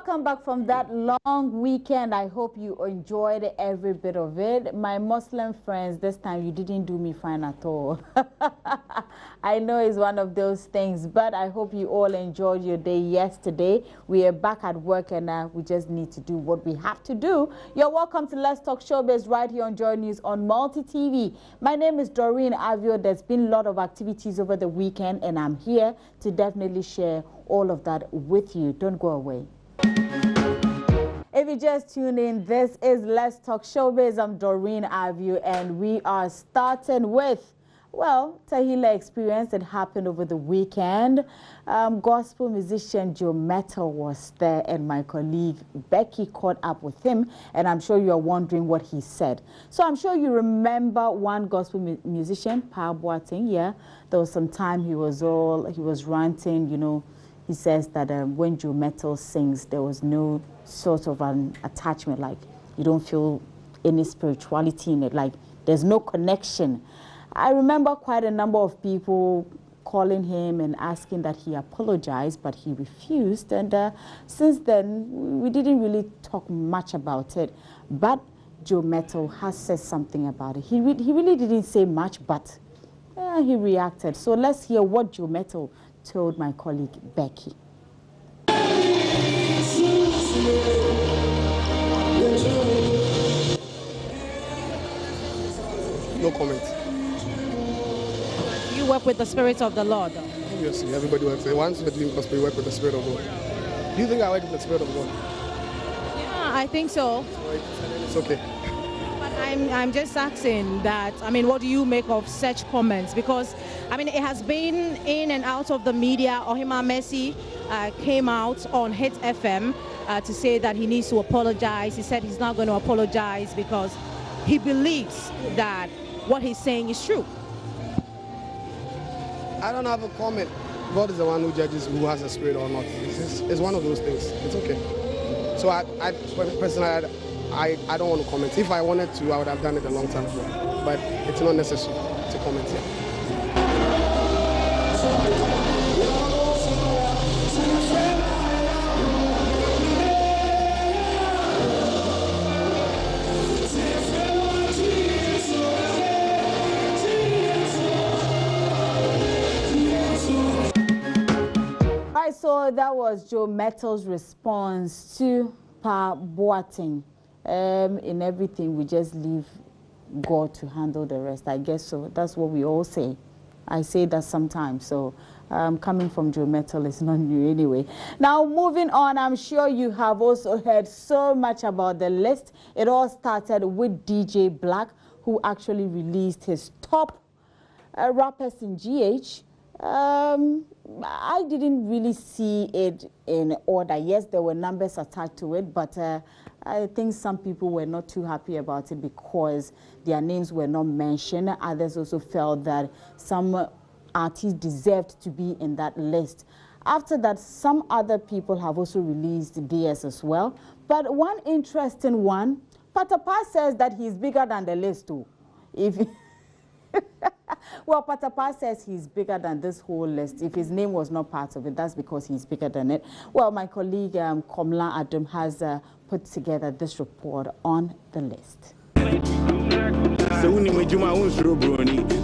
Welcome back from that long weekend. I hope you enjoyed every bit of it. My Muslim friends, this time you didn't do me fine at all. I know it's one of those things, but I hope you all enjoyed your day yesterday. We are back at work and we just need to do what we have to do. You're welcome to Let's Talk Showbiz right here on Joy News on Multi TV. My name is Doreen Avio. There's been a lot of activities over the weekend and I'm here to definitely share all of that with you. Don't go away. If you just tune in, this is Let's Talk Showbiz. I'm Doreen Avio, and we are starting with, well, Tahila experience that happened over the weekend. Gospel musician Joe Metal was there, and my colleague Becky caught up with him, and I'm sure you're wondering what he said. So I'm sure you remember one gospel musician, Pa Boateng. Yeah, there was some time he was ranting, you know. He says that when Joe Metal sings, there was no sort of an attachment, like you don't feel any spirituality in it, like there's no connection. I remember quite a number of people calling him and asking that he apologized, but he refused. And since then, we didn't really talk much about it. But Joe Metal has said something about it. He really didn't say much, but he reacted. So let's hear what Joe Metal told my colleague Becky. No comment. You work with the Spirit of the Lord? Obviously, everybody works. Once you're doing gospel, you work with the Spirit of God. Do you think I work with the Spirit of God? Yeah, I think so. It's okay. But I'm just asking that, I mean, what do you make of such comments? Because, I mean, it has been in and out of the media. Ohima Messi came out on Hit FM to say that he needs to apologize. He said he's not going to apologize because he believes that what he's saying is true. I don't have a comment. God is the one who judges who has a spirit or not. It's one of those things. It's okay. So I personally, I don't want to comment. If I wanted to, I would have done it a long time ago. But it's not necessary to comment here. So that was Joe Metal's response to Pa Boateng. In everything, we just leave God to handle the rest. I guess so. That's what we all say. I say that sometimes. So coming from Joe Metal is not new anyway. Now, moving on, I'm sure you have also heard so much about the list. It all started with DJ Black, who actually released his top rappers in GH. I didn't really see it in order. Yes, there were numbers attached to it, but I think some people were not too happy about it because their names were not mentioned. Others also felt that some artists deserved to be in that list. After that, some other people have also released theirs as well. But one interesting one, Patapaa says that he's bigger than the list too. Well, Patapaa says he's bigger than this whole list. If his name was not part of it, that's because he's bigger than it. Well, my colleague Komla Adam has put together this report on the list.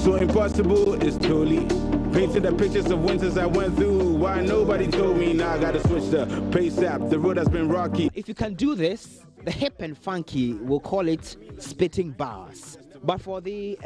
So impossible is totally painting the pictures of winters I went through. Why nobody told me, now I gotta switch the pace up. The road has been rocky. If you can do this, the hip and funky will call it spitting bars. But for the,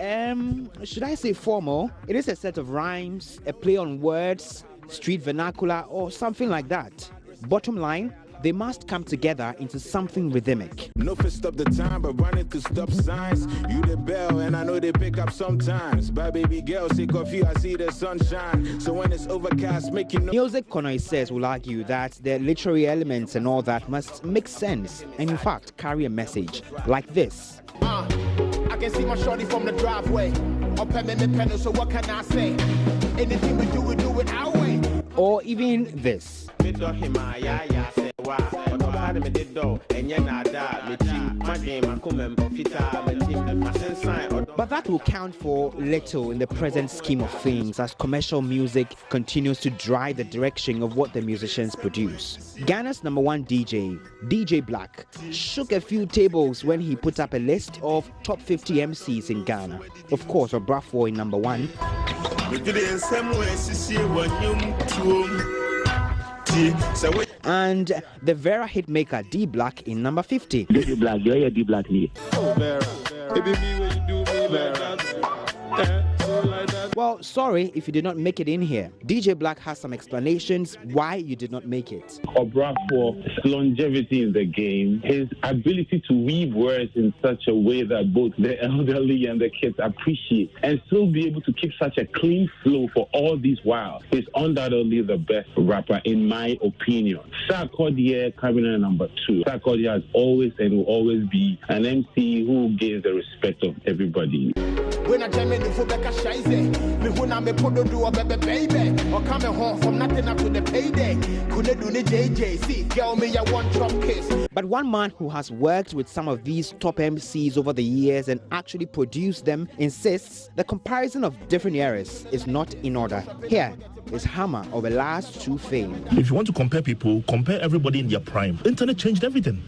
should I say formal, it is a set of rhymes, a play on words, street vernacular, or something like that. Bottom line, they must come together into something rhythmic. No fist stop the time, but running to stop signs. You the bell, and I know they pick up sometimes. Bye, baby girl, sick of you, I see the sunshine. So when it's overcast, making Music connoisseurs will argue that the literary elements and all that must make sense and in fact carry a message like this. I can see my shorty from the driveway. Up at the pedal, so what can I say? Anything we do it our way. Or even this. But that will count for little in the present scheme of things as commercial music continues to drive the direction of what the musicians produce. Ghana's #1 DJ, DJ Black, shook a few tables when he put up a list of top 50 MCs in Ghana. Of course, Obrafo in #1. And the Vera hitmaker D Black in #50. D Black, you're D Black here. Oh, Vera. It be me when you do me like that. Well, sorry if you did not make it in here. DJ Black has some explanations why you did not make it. Obrafo's longevity in the game, his ability to weave words in such a way that both the elderly and the kids appreciate, and still be able to keep such a clean flow for all these while, is undoubtedly the best rapper in my opinion. Sarkodie coming in #2. Sarkodie has always and will always be an MC who gains the respect of everybody. When I jam in the Fubeka Shize, me when I me put do a baby, or coming home from nothing up to the payday. Couldn't do the JJC, girl me a one drop kiss. But one man who has worked with some of these top MCs over the years and actually produced them insists the comparison of different eras is not in order. Here is Hammer of the last two fame. If you want to compare people, compare everybody in their prime. Internet changed everything.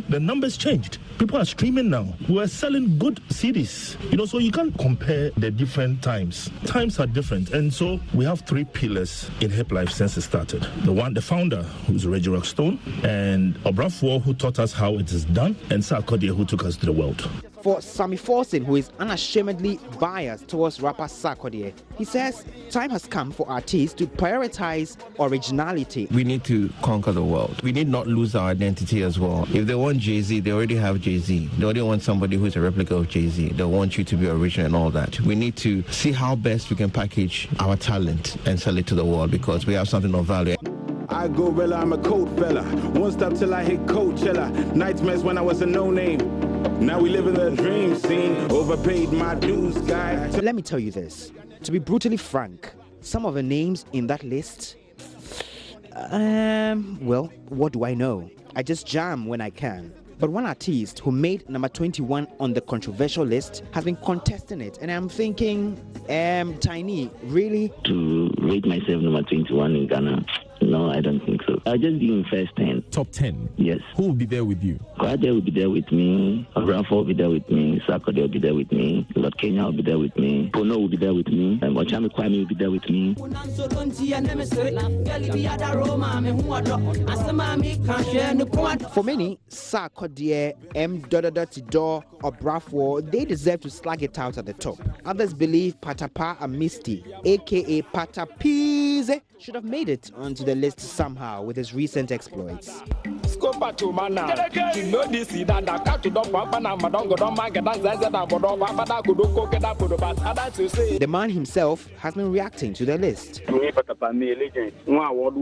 The numbers changed. People are streaming now. We are selling good CDs. So you can't compare the different times. Times are different. And so we have 3 pillars in hip life since it started. The founder, who's Reggie Rockstone, and Obrafo, who taught us how it is done, and Sarkodie, who took us to the world. For Sammy Forson, who is unashamedly biased towards rapper Sarkodie, he says time has come for artists to prioritize originality. We need to conquer the world. We need not lose our identity as well. If they want Jay-Z, they already have Jay-Z. They already want somebody who's a replica of Jay-Z. They want you to be original and all that. We need to see how best we can package our talent and sell it to the world because we have something of value. I go Gorilla, I'm a cold fella. One step till I hit Coachella. Nightmares when I was a no-name. Now we live in the dream scene. Overpaid my dues, guy. Let me tell you this. To be brutally frank, some of the names in that list, well, what do I know? I just jam when I can. But one artist who made #21 on the controversial list has been contesting it, and I'm thinking, Tiny, really? To rate myself #21 in Ghana? No, I don't think so. I'll just be in first 10. Top 10? Yes. Who will be there with you? Kwade will be there with me. Arafat will be there with me. Sarkodie will be there with me. Lord Kenya will be there with me. Pono will be there with me. And Ochami Kwame will be there with me. For many, Sarkodie, Obrafo, they deserve to slag it out at the top. Others believe Patapa Amisti, aka Patapize, should have made it onto the list somehow with his recent exploits. The man himself has been reacting to the list.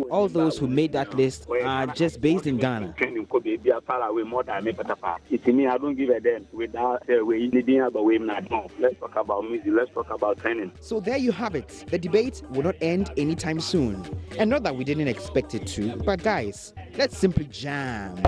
All those who made that list are just based in Ghana. I don't give a damn without let's talk about music, let's talk about training. So there you have it. The debate will not end anytime soon. And not that we didn't expect it to, but guys, let's simply jam.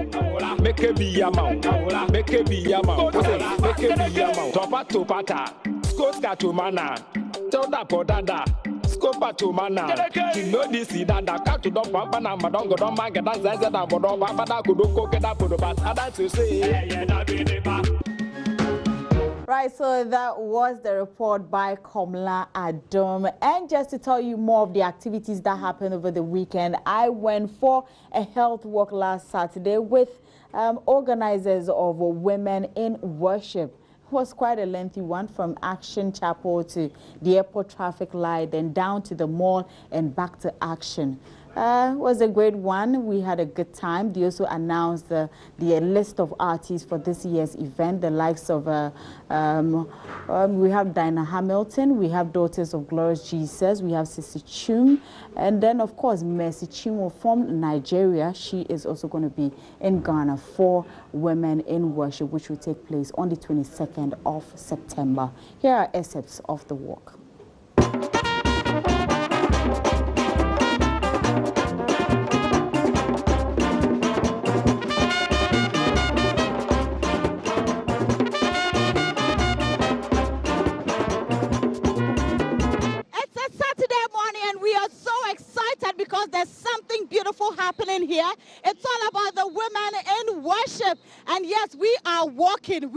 Right, so that was the report by Komla Adom. And just to tell you more of the activities that happened over the weekend, I went for a health walk last Saturday with organizers of Women in Worship. It was quite a lengthy one, from Action Chapel to the airport traffic light, then down to the mall and back to Action. It was a great one. We had a good time. They also announced the list of artists for this year's event, the likes of, we have Dinah Hamilton, we have Daughters of Glorious Jesus, we have Sissy Chum, and then, of course, Mercy Chinwo from Nigeria. She is also going to be in Ghana for Women in Worship, which will take place on the 22nd of September. Here are excerpts of the walk. happening here. It's all about the women in worship. And yes, we are walking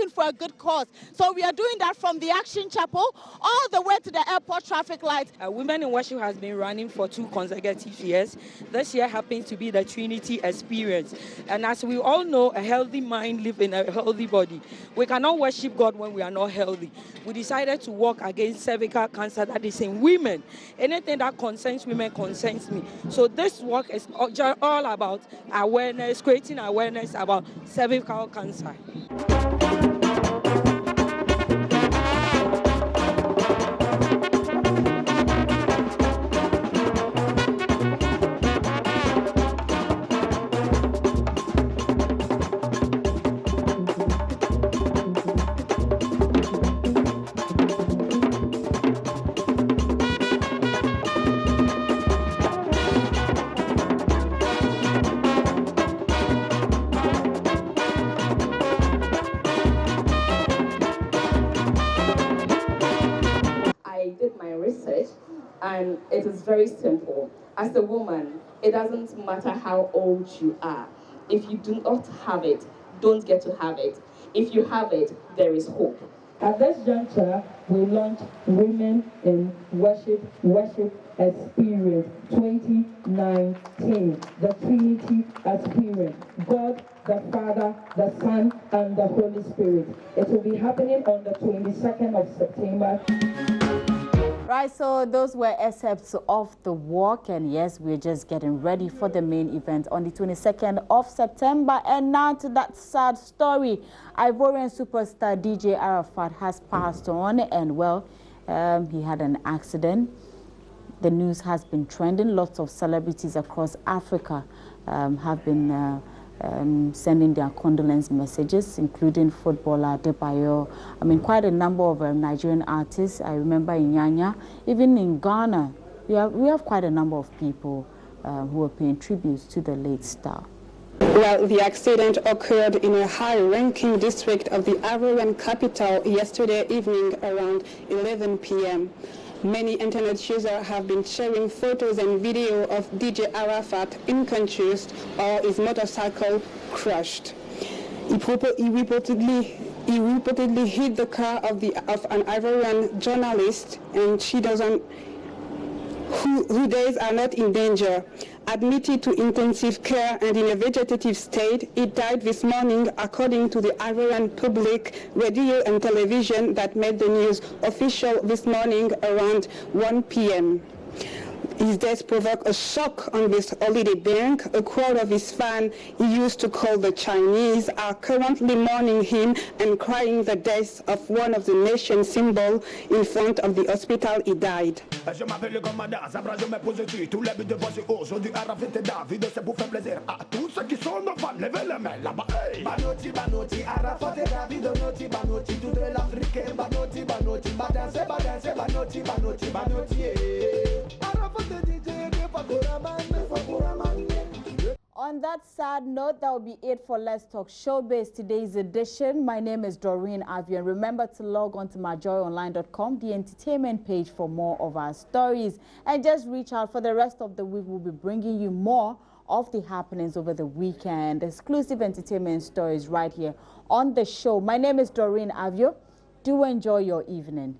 for a good cause. So we are doing that from the Action Chapel all the way to the airport traffic light. Women in Worship has been running for 2 consecutive years. This year happens to be the Trinity Experience. And as we all know, a healthy mind lives in a healthy body. We cannot worship God when we are not healthy. We decided to work against cervical cancer that is in women. Anything that concerns women concerns me. So this work is all about awareness, creating awareness about cervical cancer. And it is very simple. As a woman, it doesn't matter how old you are. If you do not have it, don't get to have it. If you have it, there is hope. At this juncture, we launch Women in Worship Experience 2019, the Trinity Experience. God, the Father, the Son, and the Holy Spirit. It will be happening on the 22nd of September. Right, so those were excerpts of the walk, and yes, we're just getting ready for the main event on the 22nd of September. And now to that sad story. Ivorian superstar DJ Arafat has passed on, and well, he had an accident. The news has been trending. Lots of celebrities across Africa have been sending their condolence messages, including footballer Adebayo. I mean, quite a number of Nigerian artists. I remember in Nyanya, even in Ghana, we have quite a number of people who are paying tributes to the late star. Well, the accident occurred in a high-ranking district of the Ivorian capital yesterday evening around 11 p.m. Many internet users have been sharing photos and video of DJ Arafat unconscious or his motorcycle crushed. He reportedly hit the car of an Ivorian journalist, and whose days are not in danger. Admitted to intensive care and in a vegetative state, he died this morning, according to the Ivorian Public Radio and Television that made the news official this morning around 1 p.m. His death provoked a shock on this holiday bank. A crowd of his fans he used to call the Chinese are currently mourning him and crying the death of one of the nation's symbols in front of the hospital he died. Je m'appelle le commandant, Zabra, je me pose dessus. Tous les buts de voici aujourd'hui, Arafat et David, c'est pour faire plaisir à tous ceux qui sont nos fans. Levez les mains là-bas. Hey! Banoti, Banoti, Arafat et David, Banoti, Banoti, tout de l'Afrique, Banoti, Banoti, Badanse, Badanse, Banoti, Banoti, Banoti, Arafat et DJ, On that sad note, that will be it for Let's Talk Showbiz today's edition. My name is Doreen, Avio, and remember to log on to myjoyonline.com, the entertainment page, for more of our stories. And just reach out. For the rest of the week, we'll be bringing you more of the happenings over the weekend, exclusive entertainment stories right here on the show. My name is Doreen Avio. Do enjoy your evening.